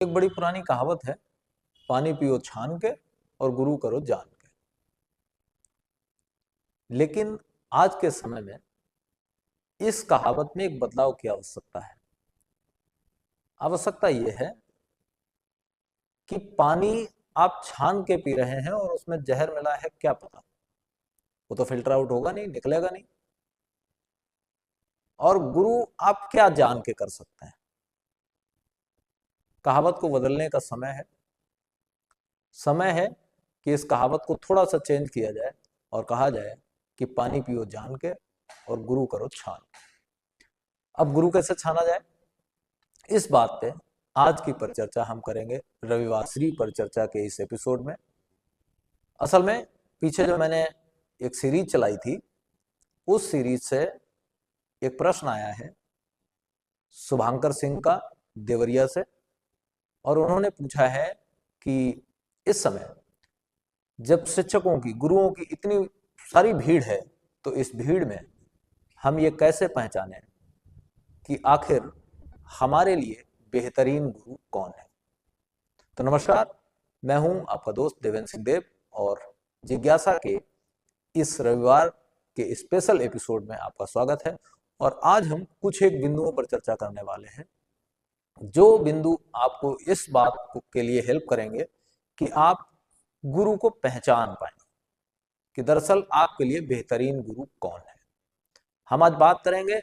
एक बड़ी पुरानी कहावत है, पानी पियो छान के और गुरु करो जान के। लेकिन आज के समय में इस कहावत में एक बदलाव की आवश्यकता है। आवश्यकता यह है कि पानी आप छान के पी रहे हैं और उसमें जहर मिला है, क्या पता, वो तो फिल्टर आउट होगा नहीं, निकलेगा नहीं। और गुरु आप क्या जान के कर सकते हैं। कहावत को बदलने का समय है। समय है कि इस कहावत को थोड़ा सा चेंज किया जाए और कहा जाए कि पानी पियो जान के और गुरु करो छान। अब गुरु कैसे छाना जाए, इस बात पे आज की परिचर्चा हम करेंगे रविवार श्री परिचर्चा के इस एपिसोड में। असल में पीछे जो मैंने एक सीरीज चलाई थी, उस सीरीज से एक प्रश्न आया है शुभांकर सिंह का देवरिया से, और उन्होंने पूछा है कि इस समय जब शिक्षकों की, गुरुओं की इतनी सारी भीड़ है, तो इस भीड़ में हम ये कैसे पहचानें कि आखिर हमारे लिए बेहतरीन गुरु कौन है। तो नमस्कार, मैं हूं आपका दोस्त देवेंद्र सिंह देव, और जिज्ञासा के इस रविवार के स्पेशल एपिसोड में आपका स्वागत है। और आज हम कुछ एक बिंदुओं पर चर्चा करने वाले हैं, जो बिंदु आपको इस बात के लिए हेल्प करेंगे कि आप गुरु को पहचान पाएं कि दरअसल आपके लिए बेहतरीन गुरु कौन है। हम आज बात करेंगे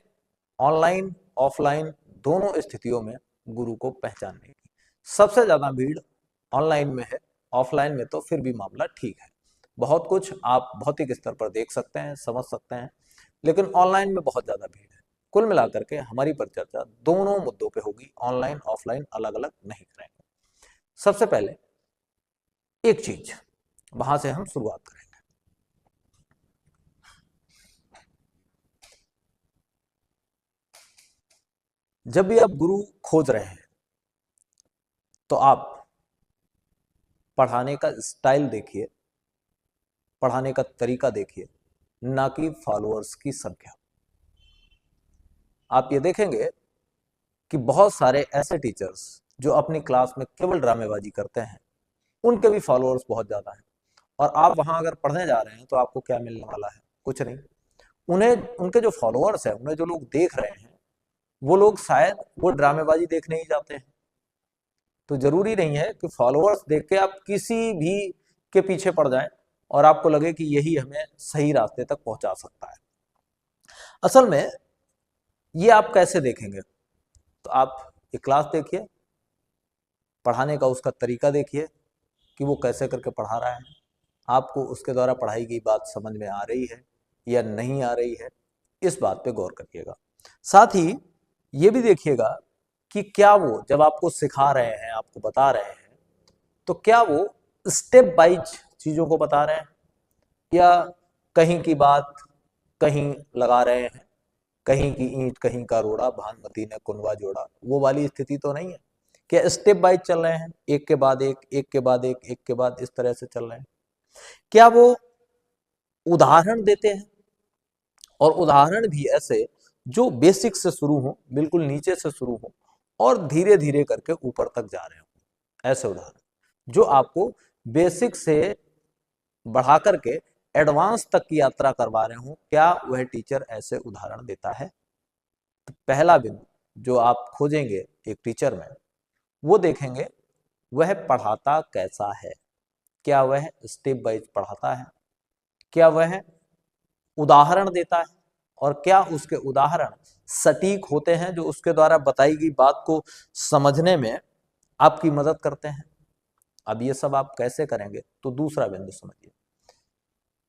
ऑनलाइन ऑफलाइन दोनों स्थितियों में गुरु को पहचानने की। सबसे ज्यादा भीड़ ऑनलाइन में है, ऑफलाइन में तो फिर भी मामला ठीक है, बहुत कुछ आप भौतिक स्तर पर देख सकते हैं, समझ सकते हैं, लेकिन ऑनलाइन में बहुत ज्यादा भीड़ है। कुल मिलाकर के हमारी परिचर्चा दोनों मुद्दों पे होगी, ऑनलाइन ऑफलाइन अलग अलग नहीं करेंगे। सबसे पहले एक चीज, वहां से हम शुरुआत करेंगे। जब भी आप गुरु खोज रहे हैं तो आप पढ़ाने का स्टाइल देखिए, पढ़ाने का तरीका देखिए, ना कि फॉलोअर्स की संख्या। आप ये देखेंगे कि बहुत सारे ऐसे टीचर्स जो अपनी क्लास में केवल ड्रामेबाजी करते हैं, उनके भी फॉलोअर्स बहुत ज्यादा हैं, और आप वहां अगर पढ़ने जा रहे हैं तो आपको क्या मिलने वाला है, कुछ नहीं। उन्हें, उनके जो फॉलोअर्स हैं, उन्हें जो लोग देख रहे हैं, वो लोग शायद वो ड्रामेबाजी देखने ही जाते हैं। तो जरूरी नहीं है कि फॉलोअर्स देख के आप किसी भी के पीछे पड़ जाएं और आपको लगे कि यही हमें सही रास्ते तक पहुंचा सकता है। असल में ये आप कैसे देखेंगे, तो आप एक क्लास देखिए, पढ़ाने का उसका तरीका देखिए कि वो कैसे करके पढ़ा रहा है, आपको उसके द्वारा पढ़ाई की बात समझ में आ रही है या नहीं आ रही है, इस बात पे गौर करिएगा। साथ ही ये भी देखिएगा कि क्या वो जब आपको सिखा रहे हैं, आपको बता रहे हैं, तो क्या वो स्टेप वाइज चीजों को बता रहे हैं, या कहीं की बात कहीं लगा रहे हैं, कहीं की ईंट कहीं का रोड़ा, भानुमती ने कुनवा जोड़ा, वो वाली स्थिति तो नहीं है। क्या स्टेप वाइज चल रहे हैं, एक के बाद एक, एक के बाद एक, एक के बाद इस तरह से चल रहे हैं। क्या वो उदाहरण देते हैं, और उदाहरण भी ऐसे जो बेसिक से शुरू हो, बिल्कुल नीचे से शुरू हो और धीरे धीरे करके ऊपर तक जा रहे हो। ऐसे उदाहरण जो आपको बेसिक से बढ़ा करके एडवांस तक की यात्रा करवा रहे हो, क्या वह टीचर ऐसे उदाहरण देता है। तो पहला बिंदु जो आप खोजेंगे एक टीचर में, वो देखेंगे वह पढ़ाता कैसा है। क्या वह स्टेप वाइज पढ़ाता है, क्या वह उदाहरण देता है, और क्या उसके उदाहरण सटीक होते हैं, जो उसके द्वारा बताई गई बात को समझने में आपकी मदद करते हैं। अब ये सब आप कैसे करेंगे, तो दूसरा बिंदु समझिए।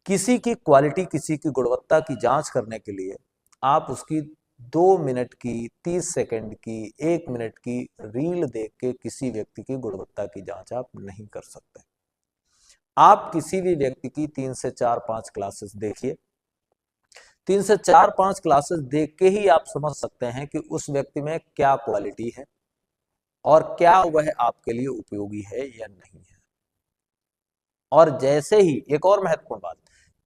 किसी की क्वालिटी, किसी की गुणवत्ता की जांच करने के लिए आप उसकी 2 मिनट की, 30 सेकंड की, 1 मिनट की रील देख के किसी व्यक्ति की गुणवत्ता की जांच आप नहीं कर सकते। आप किसी भी व्यक्ति की 3 से 4, 5 क्लासेस देखिए, 3 से 4, 5 क्लासेस देख के ही आप समझ सकते हैं कि उस व्यक्ति में क्या क्वालिटी है और क्या वह आपके लिए उपयोगी है या नहीं है। और जैसे ही, एक और महत्वपूर्ण बात,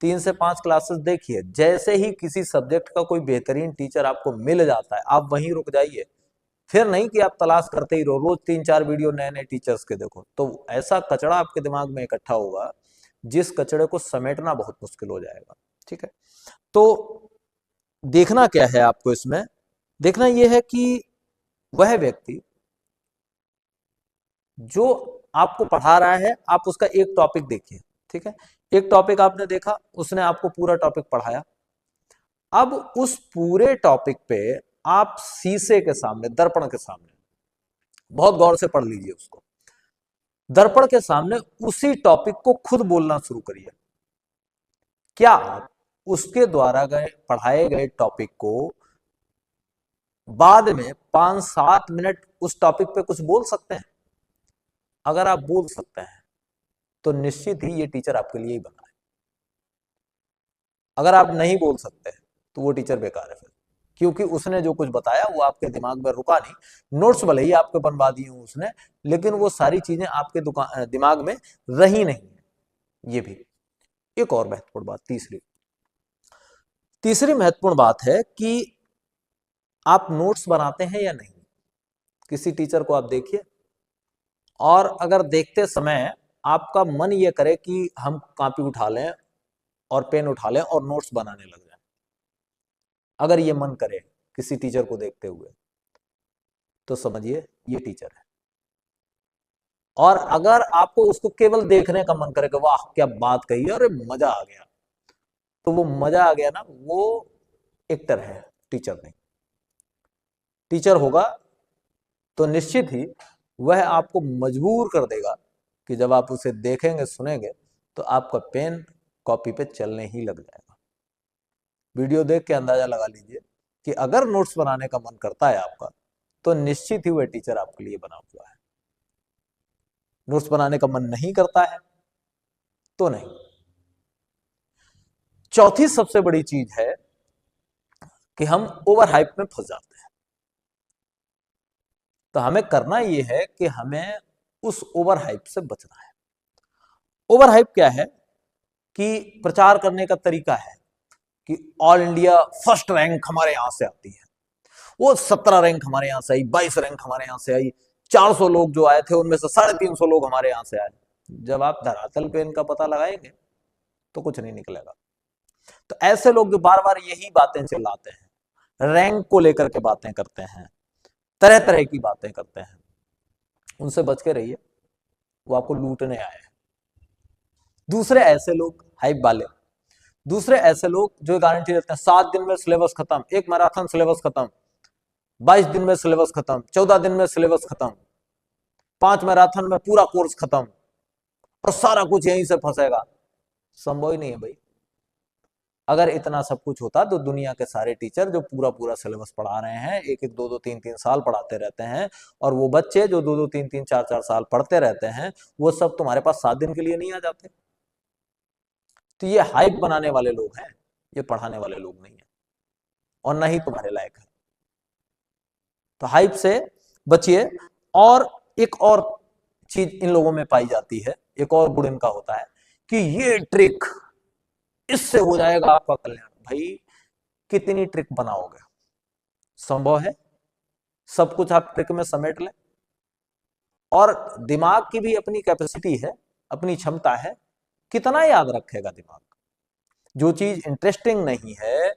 3 से 5 क्लासेस देखिए, जैसे ही किसी सब्जेक्ट का कोई बेहतरीन टीचर आपको मिल जाता है, आप वहीं रुक जाइए, फिर नहीं कि आप तलाश करते ही रहो, रोज 3-4 वीडियो नए नए टीचर्स के देखो, तो ऐसा कचरा आपके दिमाग में इकट्ठा होगा जिस कचड़े को समेटना बहुत मुश्किल हो जाएगा। ठीक है, तो देखना क्या है आपको इसमें, देखना यह है कि वह व्यक्ति जो आपको पढ़ा रहा है, आप उसका एक टॉपिक देखिए। ठीक है, एक टॉपिक आपने देखा, उसने आपको पूरा टॉपिक पढ़ाया। अब उस पूरे टॉपिक पे आप शीशे के सामने, दर्पण के सामने बहुत गौर से पढ़ लीजिए उसको। दर्पण के सामने उसी टॉपिक को खुद बोलना शुरू करिए। क्या आप उसके द्वारा पढ़ाए गए टॉपिक को बाद में 5-7 मिनट उस टॉपिक पे कुछ बोल सकते हैं? अगर आप बोल सकते हैं तो निश्चित ही ये टीचर आपके लिए ही बना है। अगर आप नहीं बोल सकते तो वो टीचर बेकार है फिर, क्योंकि उसने जो कुछ बताया वो आपके दिमाग में रुका नहीं। नोट्स भले ही आपके बनवा दिए हूं उसने, लेकिन वो सारी चीजें आपके दिमाग में रही नहीं है। ये भी एक और महत्वपूर्ण बात, तीसरी महत्वपूर्ण बात है कि आप नोट्स बनाते हैं या नहीं। किसी टीचर को आप देखिए, और अगर देखते समय आपका मन ये करे कि हम कॉपी उठा लें और पेन उठा लें और नोट्स बनाने लग जाए, अगर ये मन करे किसी टीचर को देखते हुए, तो समझिए ये टीचर है। और अगर आपको उसको केवल देखने का मन करे कि वाह क्या बात कही है, अरे मजा आ गया, तो वो मजा आ गया ना, वो एक्टर है, टीचर नहीं। टीचर होगा तो निश्चित ही वह आपको मजबूर कर देगा कि जब आप उसे देखेंगे सुनेंगे तो आपका पेन कॉपी पे चलने ही लग जाएगा। वीडियो देख के अंदाजा लगा लीजिए कि अगर नोट्स बनाने का मन करता है आपका, तो निश्चित ही वह टीचर आपके लिए बना हुआ है। नोट्स बनाने का मन नहीं करता है तो नहीं। चौथी सबसे बड़ी चीज है कि हम ओवर हाइप में फंस जाते हैं। तो हमें करना यह है कि हमें उस ओवर हाइप से बचना है। ओवर हाइप क्या है कि प्रचार करने का तरीका है कि ऑल इंडिया फर्स्ट रैंक हमारे यहां से आती है, वो 17 रैंक हमारे यहां से आई, 22 रैंक हमारे यहां से आई, 400 लोग जो आए थे उनमें से 350 लोग हमारे यहां से आए। जब आप धरातल पे इनका पता लगाएंगे तो कुछ नहीं निकलेगा। तो ऐसे लोग जो बार बार यही बातें चिल्लाते हैं, रैंक को लेकर के बातें करते हैं, तरह तरह की बातें करते हैं, उनसे बच के रहिए, वो आपको लूटने आए हैं। दूसरे ऐसे लोग हाइप वाले, दूसरे ऐसे लोग जो गारंटी देते हैं 7 दिन में सिलेबस खत्म, एक मैराथन सिलेबस खत्म, 22 दिन में सिलेबस खत्म, 14 दिन में सिलेबस खत्म, 5 मैराथन में पूरा कोर्स खत्म, और सारा कुछ यहीं से फंसेगा। संभव ही नहीं है भाई। अगर इतना सब कुछ होता तो दुनिया के सारे टीचर जो पूरा पूरा सिलेबस पढ़ा रहे हैं, 1-1, 2-2, 3-3 साल पढ़ाते रहते हैं, और वो बच्चे जो 2-2, 3-3, 4-4 साल पढ़ते रहते हैं, वो सब तुम्हारे पास 7 दिन के लिए नहीं आ जाते। तो ये हाइप बनाने वाले लोग हैं, ये पढ़ाने वाले लोग नहीं है, और ना ही तुम्हारे लायक है। तो हाइप से बचिए। और एक और चीज इन लोगों में पाई जाती है, एक और गुण इनका होता है कि ये ट्रिक, इससे हो जाएगा आपका कल्याण। भाई कितनी ट्रिक बनाओगे? संभव है सब कुछ आप ट्रिक में समेट लें? और दिमाग की भी अपनी कैपेसिटी है, अपनी क्षमता है, कितना याद रखेगा दिमाग? जो चीज इंटरेस्टिंग नहीं है,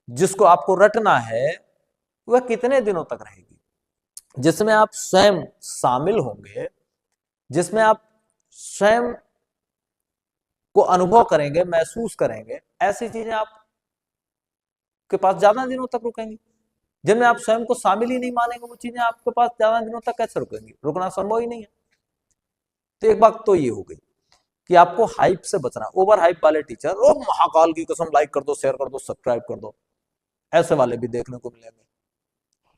जिसको आपको रटना है, वह कितने दिनों तक रहेगी? जिसमें आप स्वयं शामिल होंगे, जिसमें आप स्वयं को अनुभव करेंगे, महसूस करेंगे, ऐसी चीजें आपके पास ज्यादा दिनों तक रुकेंगी। जिनमें आप स्वयं को शामिल ही नहीं मानेंगे, वो चीजें आपके पास ज्यादा दिनों तक कैसे रुकेंगी? रुकना संभव ही नहीं है। तो एक बात तो ये हो गई कि आपको हाइप से बचना। ओवर हाइप वाले टीचर, ओ महाकाल की कसम, लाइक कर दो, शेयर कर दो, सब्सक्राइब कर दो, ऐसे वाले भी देखने को मिलेंगे।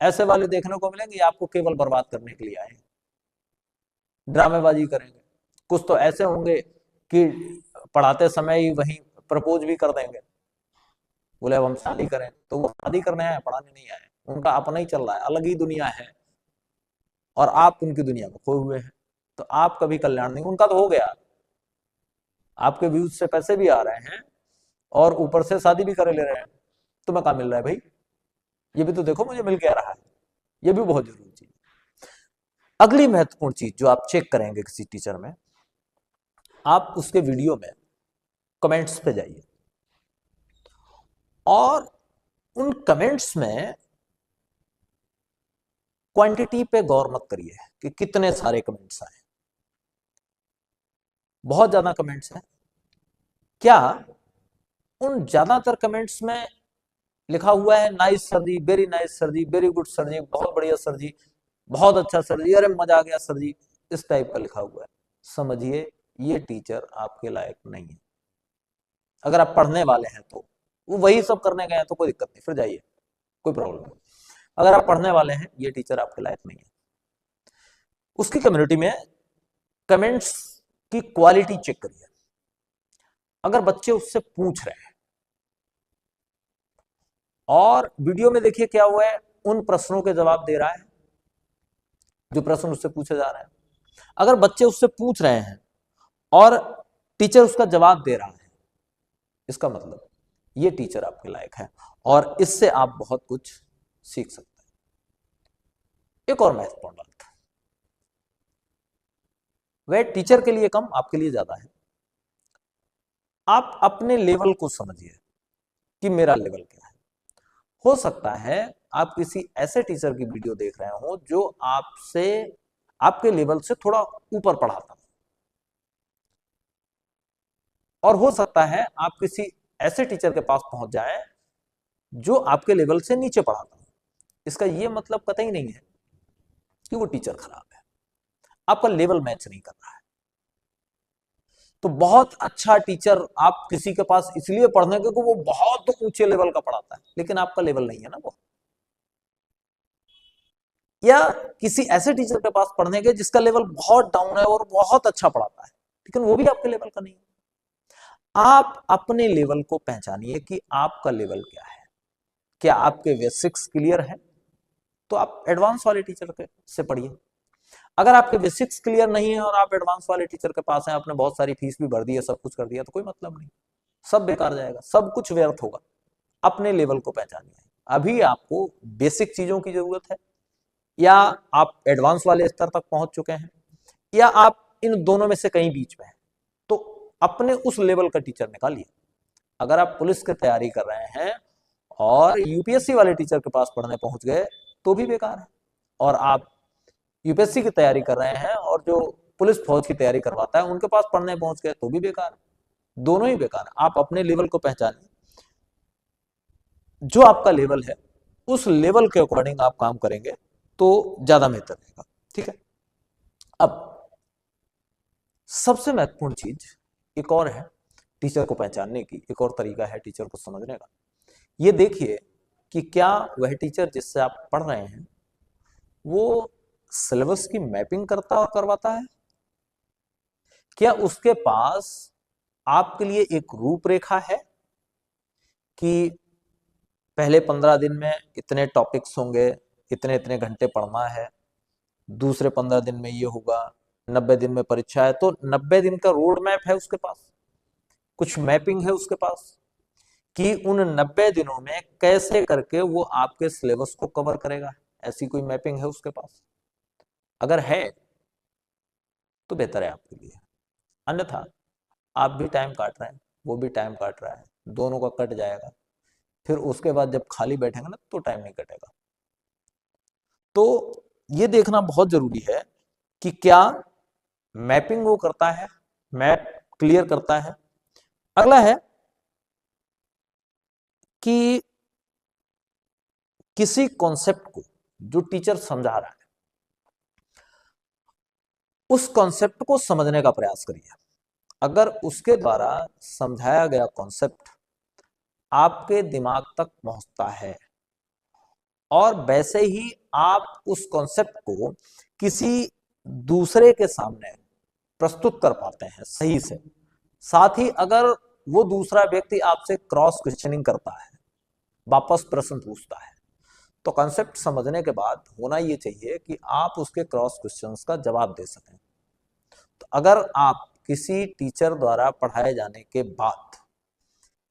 ऐसे वाले देखने को मिलेंगे, आपको केवल बर्बाद करने के लिए आए, ड्रामेबाजी करेंगे। कुछ तो ऐसे होंगे कि पढ़ाते समय ही वहीं प्रपोज भी कर देंगे, बोले अब हम शादी करें, तो वो शादी करने आए, पढ़ाने नहीं आए। उनका अपना ही चल रहा है, अलग ही दुनिया है, और आप उनकी दुनिया में खोए हुए हैं। तो आप कभी कल्याण नहीं, उनका तो हो गया, आपके व्यूज से पैसे भी आ रहे हैं और ऊपर से शादी भी कर ले रहे हैं। तुम्हें कहाँ मिल रहा है भाई? ये भी तो देखो मुझे मिल क्या रहा है। ये भी बहुत जरूरी चीज। अगली महत्वपूर्ण चीज जो आप चेक करेंगे किसी टीचर में, आप उसके वीडियो में कमेंट्स पे जाइए और उन कमेंट्स में क्वांटिटी पे गौर मत करिए कि कितने सारे कमेंट्स आए। बहुत ज्यादा कमेंट्स हैं क्या? उन ज्यादातर कमेंट्स में लिखा हुआ है नाइस सर जी, वेरी नाइस सर जी, वेरी गुड सर जी, बहुत बढ़िया सर जी, बहुत अच्छा सर जी, अरे मजा आ गया सर जी, इस टाइप का लिखा हुआ है। समझिए ये टीचर आपके लायक नहीं है। अगर आप पढ़ने वाले हैं तो, वो वही सब करने गए हैं तो कोई दिक्कत नहीं, फिर जाइए, कोई प्रॉब्लम नहीं। अगर आप पढ़ने वाले हैं, ये टीचर आपके लायक नहीं है। उसकी कम्युनिटी में कमेंट्स की क्वालिटी चेक करिए। अगर बच्चे उससे पूछ रहे हैं और वीडियो में देखिए क्या हुआ है, उन प्रश्नों के जवाब दे रहा है जो प्रश्न उससे पूछे जा रहे हैं। अगर बच्चे उससे पूछ रहे हैं और टीचर उसका जवाब दे रहा है, इसका मतलब ये टीचर आपके लायक है और इससे आप बहुत कुछ सीख सकते हैं। एक और महत्वपूर्ण बात, वह टीचर के लिए कम, आपके लिए ज्यादा है। आप अपने लेवल को समझिए कि मेरा लेवल क्या है। हो सकता है आप किसी ऐसे टीचर की वीडियो देख रहे हो जो आपसे, आपके लेवल से थोड़ा ऊपर पढ़ाता हो, और हो सकता है आप किसी ऐसे टीचर के पास पहुंच जाए जो आपके लेवल से नीचे पढ़ाता हो। इसका यह मतलब कतई नहीं है कि वो टीचर खराब है, आपका लेवल मैच नहीं कर रहा है। तो बहुत अच्छा टीचर आप किसी के पास इसलिए पढ़ने क्योंकि वो बहुत ऊंचे लेवल का पढ़ाता है, लेकिन आपका लेवल नहीं है ना वो। या किसी ऐसे टीचर के पास पढ़ने के जिसका लेवल बहुत डाउन है और बहुत अच्छा पढ़ाता है, लेकिन वो भी आपके लेवल का नहीं है। आप अपने लेवल को पहचानिए कि आपका लेवल क्या है। क्या आपके बेसिक्स क्लियर है तो आप एडवांस वाले टीचर के से पढ़िए। अगर आपके बेसिक्स क्लियर नहीं है और आप एडवांस वाले टीचर के पास हैं, आपने बहुत सारी फीस भी भर दी है, सब कुछ कर दिया, तो कोई मतलब नहीं, सब बेकार जाएगा, सब कुछ व्यर्थ होगा। अपने लेवल को पहचानिए। अभी आपको बेसिक चीजों की जरूरत है, या आप एडवांस वाले स्तर तक पहुंच चुके हैं, या आप इन दोनों में से कहीं बीच में हैं, तो अपने उस लेवल का टीचर निकालिए। अगर आप पुलिस की तैयारी कर रहे हैं और यूपीएससी वाले टीचर के पास पढ़ने पहुंच गए तो भी बेकार है, और आप यूपीएससी की तैयारी कर रहे हैं और जो पुलिस फौज की तैयारी करवाता है उनके पास पढ़ने पहुंच गए तो भी बेकार है। दोनों ही बेकार है। आप अपने लेवल को पहचानिए, जो आपका लेवल है उस लेवल के अकॉर्डिंग आप काम करेंगे तो ज्यादा बेहतर रहेगा। ठीक है। अब सबसे महत्वपूर्ण चीज एक और है टीचर को पहचानने की, एक और तरीका है टीचर को समझने का। ये देखिए कि क्या वह टीचर जिससे आप पढ़ रहे हैं वो सिलेबस की मैपिंग करता और करवाता है। क्या उसके पास आपके लिए एक रूपरेखा है कि पहले 15 दिन में इतने टॉपिक्स होंगे, इतने इतने घंटे पढ़ना है, दूसरे 15 दिन में ये होगा, 90 दिन में परीक्षा है, तो 90 दिन का रोड मैप है उसके पास, कुछ मैपिंग है उसके पास कि उन 90 दिनों में कैसे करके वो आपके सिलेबस को कवर करेगा। ऐसी कोई मैपिंग है उसके पास? अगर है तो बेहतर है आपके लिए, अन्यथा आप भी टाइम काट रहे हैं, वो भी टाइम काट रहा है, दोनों का कट जाएगा, फिर उसके बाद जब खाली बैठेंगे ना तो टाइम नहीं कटेगा। तो ये देखना बहुत जरूरी है कि क्या मैपिंग वो करता है, मैप क्लियर करता है। अगला है कि किसी कॉन्सेप्ट को जो टीचर समझा रहा है उस कॉन्सेप्ट को समझने का प्रयास करिए। अगर उसके द्वारा समझाया गया कॉन्सेप्ट आपके दिमाग तक पहुंचता है और वैसे ही आप उस कॉन्सेप्ट को किसी दूसरे के सामने प्रस्तुत कर पाते हैं सही से, साथ ही अगर वो दूसरा व्यक्ति आपसे क्रॉस क्वेश्चनिंग करता है, वापस प्रश्न पूछता है, तो कॉन्सेप्ट समझने के बाद होना ये चाहिए कि आप उसके क्रॉस क्वेश्चंस का जवाब दे सकें। तो अगर आप किसी टीचर द्वारा पढ़ाए जाने के बाद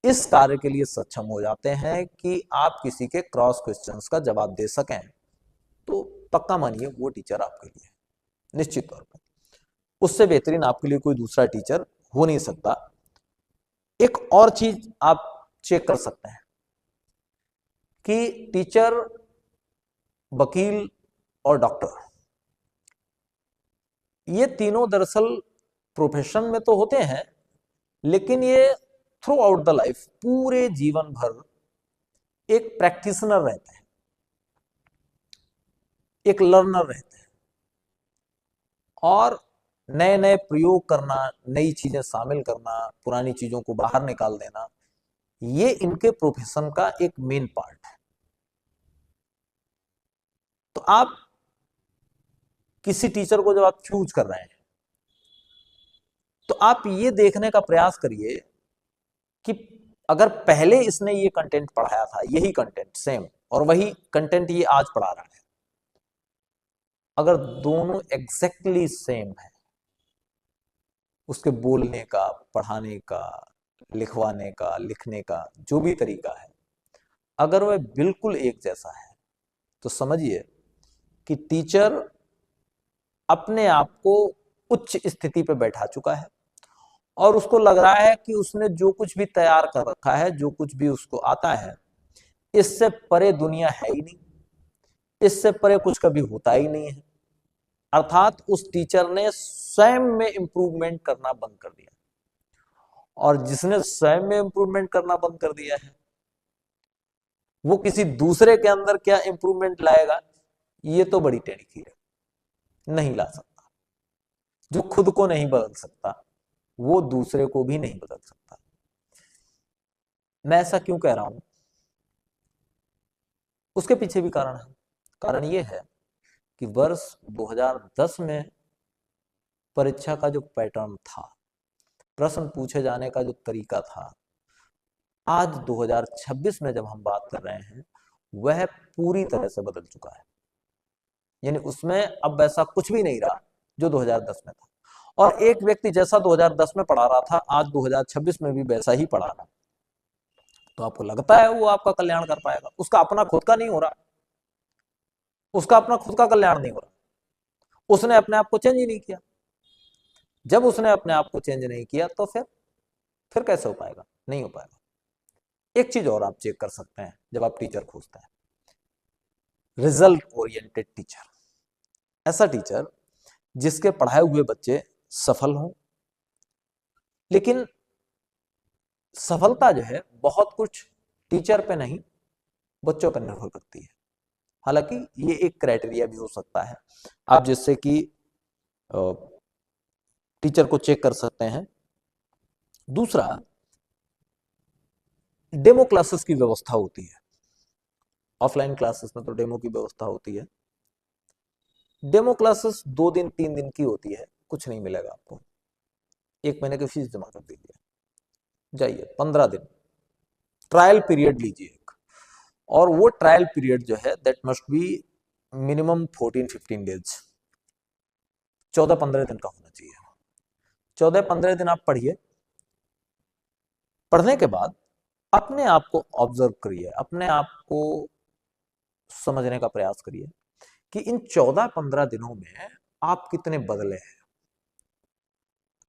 इस कार्य के लिए सक्षम हो जाते हैं कि आप किसी के क्रॉस क्वेश्चंस का जवाब दे सकें, तो पक्का मानिए वो टीचर आपके लिए है, निश्चित तौर पर। उससे बेहतरीन आपके लिए कोई दूसरा टीचर हो नहीं सकता। एक और चीज आप चेक कर सकते हैं कि टीचर, वकील और डॉक्टर, ये तीनों दरअसल प्रोफेशन में तो होते हैं, लेकिन ये थ्रू आउट द लाइफ, पूरे जीवन भर एक प्रैक्टिशनर रहते हैं, एक लर्नर रहते हैं, और नए नए प्रयोग करना, नई चीजें शामिल करना, पुरानी चीजों को बाहर निकाल देना, ये इनके प्रोफेशन का एक मेन पार्ट है। तो आप किसी टीचर को जब आप चूज कर रहे हैं, तो आप ये देखने का प्रयास करिए कि अगर पहले इसने ये कंटेंट पढ़ाया था, यही कंटेंट सेम, और वही कंटेंट ये आज पढ़ा रहा है, अगर दोनों एग्जैक्टली सेम है, उसके बोलने का, पढ़ाने का, लिखवाने का, लिखने का जो भी तरीका है, अगर वह बिल्कुल एक जैसा है, तो समझिए कि टीचर अपने आप को उच्च स्थिति पे बैठा चुका है, और उसको लग रहा है कि उसने जो कुछ भी तैयार कर रखा है, जो कुछ भी उसको आता है, इससे परे दुनिया है ही नहीं, इससे परे कुछ कभी होता ही नहीं है। अर्थात उस टीचर ने स्वयं में इंप्रूवमेंट करना बंद कर दिया, और जिसने स्वयं में इंप्रूवमेंट करना बंद कर दिया है, वो किसी दूसरे के अंदर क्या इंप्रूवमेंट लाएगा, ये तो बड़ी टेढ़ी खीर है, नहीं ला सकता। जो खुद को नहीं बदल सकता, वो दूसरे को भी नहीं बदल सकता। मैं ऐसा क्यों कह रहा हूं, उसके पीछे भी कारण है। कारण ये है कि वर्ष 2010 में परीक्षा का जो पैटर्न था, प्रश्न पूछे जाने का जो तरीका था, आज 2026 में जब हम बात कर रहे हैं, वह पूरी तरह से बदल चुका है। यानी उसमें अब वैसा कुछ भी नहीं रहा जो 2010 में था, और एक व्यक्ति जैसा 2010 में पढ़ा रहा था, आज 2026 में भी वैसा ही पढ़ा रहा, तो आपको लगता है वो आपका कल्याण कर पाएगा? उसका अपना खुद का नहीं हो रहा, उसका अपना खुद का कल्याण नहीं हो रहा, उसने अपने आप को चेंज ही नहीं किया। जब उसने अपने आप को चेंज नहीं किया, तो फिर कैसे हो पाएगा? नहीं हो पाएगा। एक चीज और आप चेक कर सकते हैं जब आप टीचर खोजते हैं, रिजल्ट ओरिएंटेड टीचर। ऐसा टीचर जिसके पढ़ाए हुए बच्चे सफल हों, लेकिन सफलता जो है बहुत कुछ टीचर पे नहीं, बच्चों पर निर्भर करती है। हालांकि ये एक क्राइटेरिया भी हो सकता है, आप जिससे कि टीचर को चेक कर सकते हैं। दूसरा, डेमो क्लासेस की व्यवस्था होती है। ऑफलाइन क्लासेस में तो डेमो की व्यवस्था होती है। डेमो क्लासेस 2 दिन 3 दिन की होती है, कुछ नहीं मिलेगा आपको। 1 महीने की फीस जमा कर दीजिए, जाइए 15 दिन ट्रायल पीरियड लीजिए एक, और वो ट्रायल पीरियड जो है that must be minimum 14-15 days, 14-15 दिन का होना चाहिए। 14-15 दिन आप पढ़िए। पढ़ने के बाद अपने आप को ऑब्जर्व करिए, अपने आप को समझने का प्रयास करिए कि इन 14-15 दिनों में आप कितने बदले हैं।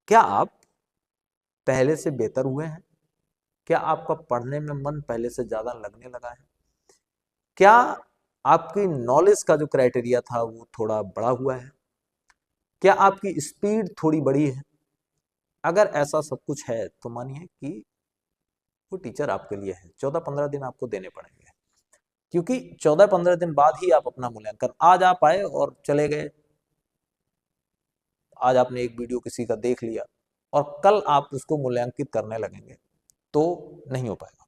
क्या आप पहले से बेहतर हुए हैं? क्या आपका पढ़ने में मन पहले से ज्यादा लगने लगा है? क्या आपकी नॉलेज का जो क्राइटेरिया था वो थोड़ा बड़ा हुआ है? क्या आपकी स्पीड थोड़ी बड़ी है? अगर ऐसा सब कुछ है, तो मानिए कि वो टीचर आपके लिए है। 14-15 दिन आपको देने पड़ेंगे, क्योंकि 14-15 दिन बाद ही आप अपना मूल्यांकन, आज आप आए और चले गए, आज आपने एक वीडियो किसी का देख लिया और कल आप उसको मूल्यांकित करने लगेंगे, तो नहीं हो पाएगा।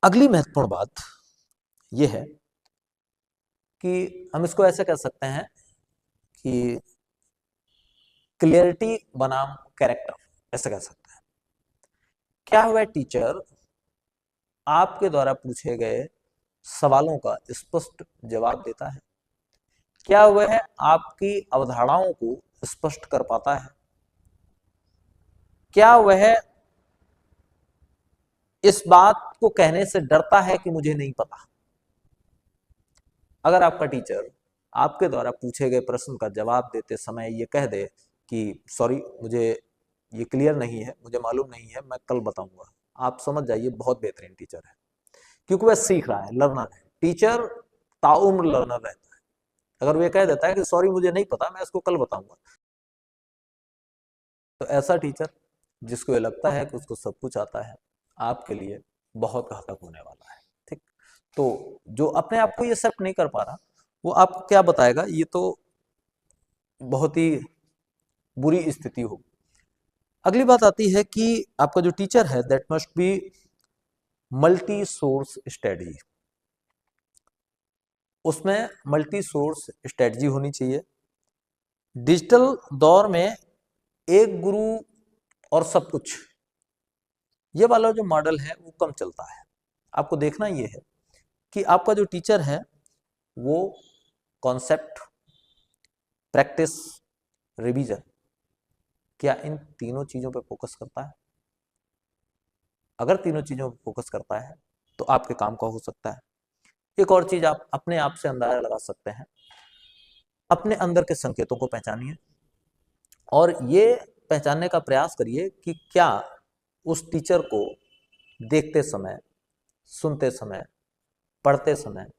अगली महत्वपूर्ण बात यह है कि हम इसको ऐसे कह सकते हैं कि क्लियरिटी बनाम कैरेक्टर, ऐसे कह सकते हैं। क्या वह टीचर आपके द्वारा पूछे गए सवालों का स्पष्ट जवाब देता है? क्या वह आपकी अवधारणाओं को स्पष्ट कर पाता है? क्या वह इस बात को कहने से डरता है कि मुझे नहीं पता? अगर आपका टीचर आपके द्वारा पूछे गए प्रश्न का जवाब देते समय ये कह दे कि सॉरी, मुझे ये क्लियर नहीं है, मुझे मालूम नहीं है, मैं कल बताऊंगा, आप समझ जाइए बहुत बेहतरीन टीचर है, क्योंकि वह सीख रहा है, लर्नर है। टीचर ताउम्र लर्नर रहता है। अगर वो ये कह देता है कि सॉरी मुझे नहीं पता, मैं इसको कल बताऊंगा, तो ऐसा टीचर जिसको ये लगता है कि उसको सब कुछ आता है, आपके लिए बहुत घातक होने वाला है। ठीक, तो जो अपने आप को ये एक्सेप्ट नहीं कर पा रहा, वो आपको क्या बताएगा, ये तो बहुत ही बुरी स्थिति हो। अगली बात आती है कि आपका जो टीचर है that must be multi source strategy. उसमें मल्टी सोर्स स्ट्रेटजी होनी चाहिए। डिजिटल दौर में एक गुरु और सब कुछ, ये वाला जो मॉडल है वो कम चलता है। आपको देखना ये है कि आपका जो टीचर है वो कॉन्सेप्ट, प्रैक्टिस, रिवीजन, क्या इन तीनों चीजों पे फोकस करता है? अगर तीनों चीजों पे फोकस करता है तो आपके काम का हो सकता है। एक और चीज आप अपने आप से अंदाजा लगा सकते हैं, अपने अंदर के संकेतों को पहचानिए और ये पहचानने का प्रयास करिए कि क्या उस टीचर को देखते समय, सुनते समय, पढ़ते समय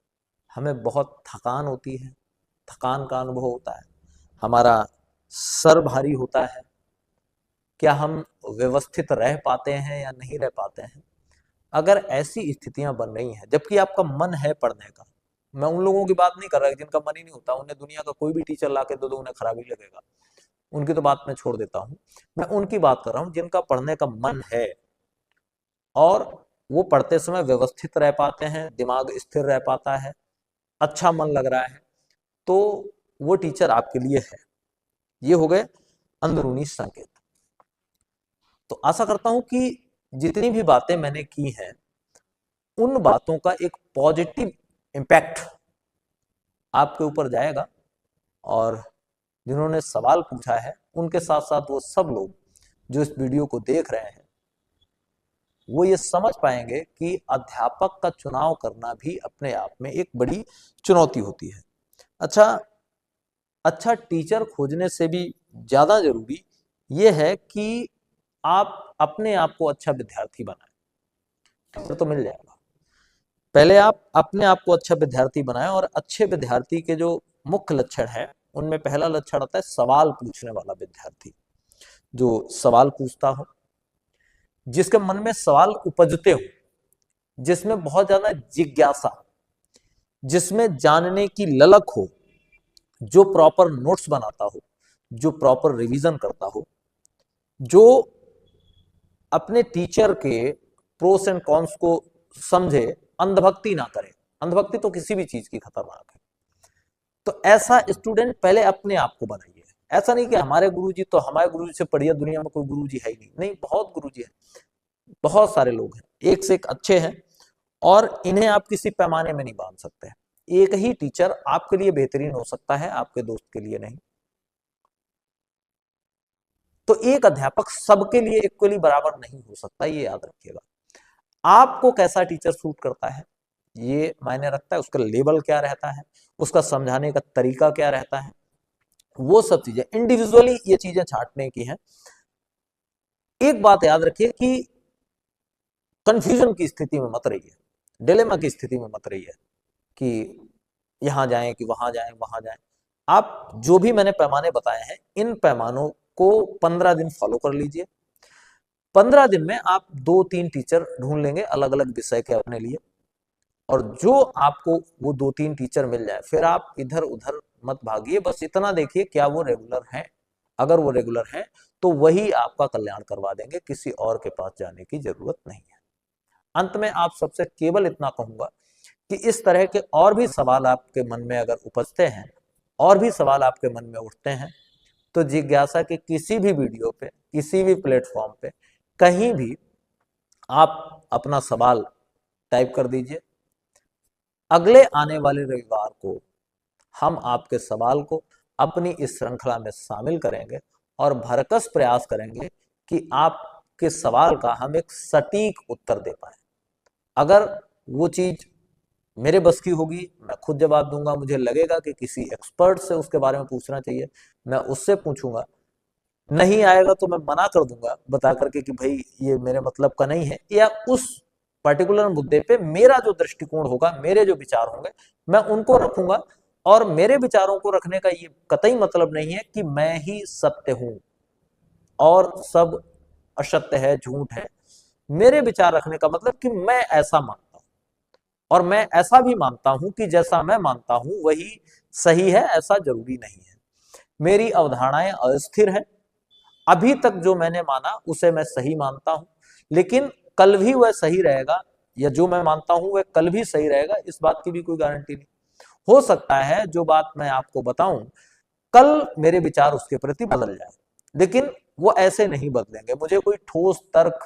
हमें बहुत थकान होती है, थकान का अनुभव होता है, हमारा सर भारी होता है, क्या हम व्यवस्थित रह पाते हैं या नहीं रह पाते हैं। अगर ऐसी स्थितियां बन रही हैं जबकि आपका मन है पढ़ने का, मैं उन लोगों की बात नहीं कर रहा जिनका मन ही नहीं होता, उन्हें दुनिया का कोई भी टीचर ला के दे दो उन्हें खराब ही लगेगा, उनकी तो बात मैं छोड़ देता हूँ। मैं उनकी बात कर रहा हूँ जिनका पढ़ने का मन है और वो पढ़ते समय व्यवस्थित रह पाते हैं, दिमाग स्थिर रह पाता है, अच्छा मन लग रहा है, तो वो टीचर आपके लिए है। ये हो गए अंदरूनी संकेत। तो आशा करता हूं कि जितनी भी बातें मैंने की हैं उन बातों का एक पॉजिटिव इम्पैक्ट आपके ऊपर जाएगा और जिन्होंने सवाल पूछा है उनके साथ साथ वो सब लोग जो इस वीडियो को देख रहे हैं वो ये समझ पाएंगे कि अध्यापक का चुनाव करना भी अपने आप में एक बड़ी चुनौती होती है। अच्छा टीचर खोजने से भी ज्यादा जरूरी ये है कि आप अपने आप को अच्छा विद्यार्थी बनाएं। टीचर तो मिल जाएगा, पहले आप अपने आप को अच्छा विद्यार्थी बनाएं। और अच्छे विद्यार्थी के जो मुख्य लक्षण है उनमें पहला लक्षण आता है सवाल पूछने वाला विद्यार्थी, जो सवाल पूछता हो, जिसके मन में सवाल उपजते हो, जिसमें बहुत ज्यादा जिज्ञासा, जिसमें जानने की ललक हो, जो प्रॉपर नोट्स बनाता हो, जो प्रॉपर रिवीजन करता हो, जो अपने टीचर के प्रोस एंड कॉन्स को समझे, अंधभक्ति ना करे। अंधभक्ति तो किसी भी चीज की खतरनाक है। तो ऐसा स्टूडेंट पहले अपने आप को बनाइए। ऐसा नहीं कि हमारे गुरुजी, तो हमारे गुरुजी से बढ़िया दुनिया में कोई गुरुजी है ही नहीं। नहीं, बहुत गुरुजी है, बहुत सारे लोग हैं, एक से एक अच्छे हैं और इन्हें आप किसी पैमाने में नहीं बांध सकते। एक ही टीचर आपके लिए बेहतरीन हो सकता है, आपके दोस्त के लिए नहीं। तो एक अध्यापक सबके लिए इक्वली बराबर नहीं हो सकता, ये याद रखिएगा। आपको कैसा टीचर सूट करता है ये मायने रखता है, उसका लेवल क्या रहता है, उसका समझाने का तरीका क्या रहता है, वो सब चीजें इंडिविजुअली ये चीजें छांटने की हैं। एक बात याद रखिए कि कंफ्यूजन की स्थिति में मत रहिए, डिलेमा की स्थिति में मत रहिए कि यहां जाएं कि वहां जाएं, वहां जाएं। आप जो भी मैंने पैमाने बताए हैं इन पैमानों को 15 दिन फॉलो कर लीजिए। 15 दिन में आप 2-3 टीचर ढूंढ लेंगे अलग अलग विषय के अपने लिए, और जो आपको वो 2-3 टीचर मिल जाए फिर आप इधर उधर मत भागिए। बस इतना देखिए क्या वो रेगुलर हैं। अगर वो रेगुलर हैं तो वही आपका कल्याण करवा देंगे, किसी और के पास जाने की जरूरत नहीं है। अंत में आप सबसे केवल इतना कहूंगा कि इस तरह के और भी सवाल आपके मन में अगर उपजते हैं, और भी सवाल आपके मन में उठते हैं, तो जिज्ञासा के किसी भी वीडियो पे, किसी भी प्लेटफॉर्म पे, कहीं भी आप अपना सवाल टाइप कर दीजिए। अगले आने वाले रविवार को हम आपके सवाल को अपनी इस श्रृंखला में शामिल करेंगे और भरकस प्रयास करेंगे कि आपके सवाल का हम एक सटीक उत्तर दे पाए। अगर वो चीज मेरे बस की होगी मैं खुद जवाब दूंगा, मुझे लगेगा कि किसी एक्सपर्ट से उसके बारे में पूछना चाहिए, मैं उससे पूछूंगा। नहीं आएगा तो मैं मना कर दूंगा बता करके कि भाई ये मेरे मतलब का नहीं है, या उस पर्टिकुलर मुद्दे पे मेरा जो दृष्टिकोण होगा, मेरे जो विचार होंगे, मैं उनको रखूंगा। और मेरे विचारों को रखने का ये कतई मतलब नहीं है कि मैं ही सत्य हूं और सब असत्य है, झूठ है। मेरे विचार रखने का मतलब कि मैं ऐसा मानता हूं, और मैं ऐसा भी मानता हूं कि जैसा मैं मानता हूं वही सही है, ऐसा जरूरी नहीं है। मेरी अवधारणाएं अस्थिर है, अभी तक जो मैंने माना उसे मैं सही मानता हूं, लेकिन कल भी वह सही रहेगा, या जो मैं मानता हूं वह कल भी सही रहेगा, इस बात की भी कोई गारंटी नहीं। हो सकता है जो बात मैं आपको बताऊं कल मेरे विचार उसके प्रति बदल जाए, लेकिन वो ऐसे नहीं बदलेंगे। मुझे कोई ठोस तर्क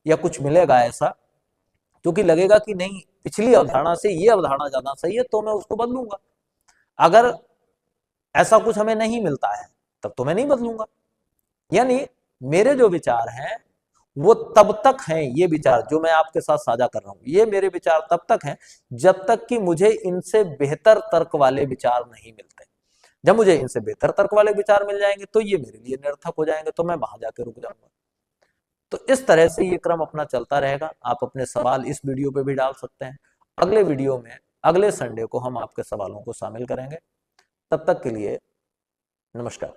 या कुछ मिलेगा ऐसा, क्योंकि लगेगा कि नहीं पिछली अवधारणा से ये अवधारणा ज्यादा सही है, तो मैं उसको बदलूंगा। अगर ऐसा कुछ हमें नहीं मिलता है तब तो मैं नहीं बदलूंगा। यानी मेरे जो विचार हैं वो तब तक हैं, ये विचार जो मैं आपके साथ साझा कर रहा हूं ये मेरे विचार तब तक हैं जब तक कि मुझे इनसे बेहतर तर्क वाले विचार नहीं मिलते। जब मुझे इनसे बेहतर तर्क वाले विचार मिल जाएंगे तो ये मेरे लिए निरर्थक हो जाएंगे, तो मैं वहां जाकर रुक जाऊंगा। तो इस तरह से ये क्रम अपना चलता रहेगा। आप अपने सवाल इस वीडियो पे भी डाल सकते हैं। अगले वीडियो में अगले संडे को हम आपके सवालों को शामिल करेंगे। तब तक के लिए नमस्कार।